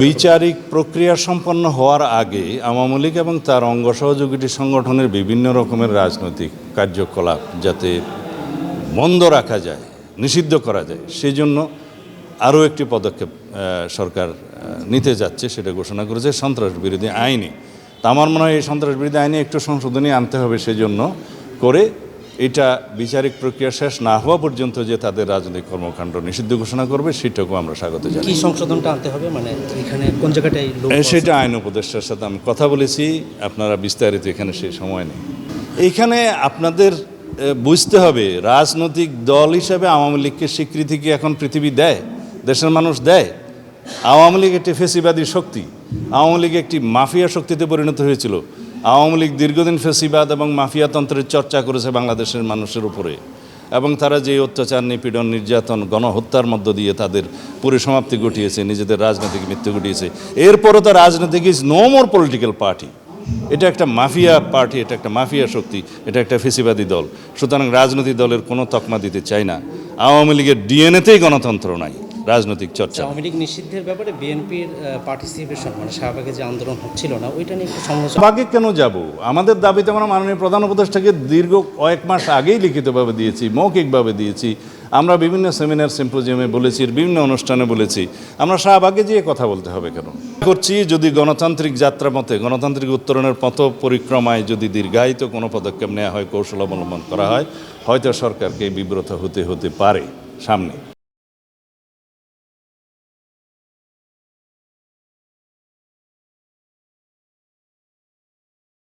বিচারিক প্রক্রিয়া সম্পন্ন হওয়ার আগে আওয়ামী লীগ এবং তার অঙ্গ সহযোগী সংগঠনের বিভিন্ন রকমের রাজনৈতিক কার্যকলাপ যাতে বন্ধ রাখা যায়, নিষিদ্ধ করা যায়, সেই জন্য আরও একটি পদক্ষেপ সরকার নিতে যাচ্ছে, সেটা ঘোষণা করেছে সন্ত্রাস বিরোধী আইনে। তা আমার মনে হয় এই সন্ত্রাস বিরোধী আইনে একটু সংশোধনী আনতে হবে, সেজন্য করে এটা বিচারিক প্রক্রিয়া শেষ না হওয়া পর্যন্ত যে তাদের রাজনৈতিক কর্মকাণ্ড নিষিদ্ধ ঘোষণা করবে সেটাকেও আমরা স্বাগত জানাই। কি সংশোধনটা আনতে হবে, মানে এখানে কোন জায়গাটায় সেটা আইন উপদেষ্টার সাথে আমি কথা বলেছি, আপনারা বিস্তারিত এখানে সেই সময় নেই। এইখানে আপনাদের বুঝতে হবে রাজনৈতিক দল হিসাবে আওয়ামী লীগকে স্বীকৃতি কি এখন পৃথিবী দেয়, দেশের মানুষ দেয়? আওয়ামী লীগ একটি ফেসিবাদী শক্তি, আওয়ামী লীগ একটি মাফিয়া শক্তিতে পরিণত হয়েছিল। আওয়ামী লীগ দীর্ঘদিন ফেসিবাদ এবং মাফিয়াতন্ত্রের চর্চা করেছে বাংলাদেশের মানুষের উপরে, এবং তারা যে অত্যাচার, নিপীড়ন, নির্যাতন, গণহত্যার মধ্য দিয়ে তাদের পরিসমাপ্তি ঘটিয়েছে, নিজেদের রাজনৈতিক মৃত্যু ঘটিয়েছে। এরপরও তো রাজনৈতিক is no more political party. এটা একটা মাফিয়া পার্টি, এটা একটা মাফিয়া শক্তি, এটা একটা ফেসিবাদী দল। সুতরাং রাজনৈতিক দলের কোনো তকমা দিতে চাই না। আওয়ামী লীগের ডিএনএতেই গণতন্ত্র নাই, রাজনৈতিক চর্চা। আওয়ামী লীগ নিষিদ্ধের ব্যাপারে বিএনপির পার্টিসিপেশন, মানে শাহবাগে যে আন্দোলন হচ্ছিল না, ওইটা নিয়ে একটু সমালোচনা। শাহবাগে কেন যাব? আমাদের দাবিতে আমরা মাননীয় প্রধান উপদেষ্টাকে দীর্ঘ কয়েক মাস আগেই লিখিতভাবে দিয়েছি, মৌখিকভাবে দিয়েছি। আমরা বিভিন্ন সেমিনার, সিম্পোজিয়ামে বলেছি, বিভিন্ন অনুষ্ঠানে বলেছি। আমরা শাহবাগে যেয়ে কথা বলতে হবে কেন করছি? যদি গণতান্ত্রিক যাত্রা মতে, গণতান্ত্রিক উত্তরণের পথ পরিক্রমায় যদি দীর্ঘায়িত কোনো পদক্ষেপ নেওয়া হয়, কৌশল অবলম্বন করা হয়, হয়তো সরকারকে বিব্রত হতে পারে সামনে।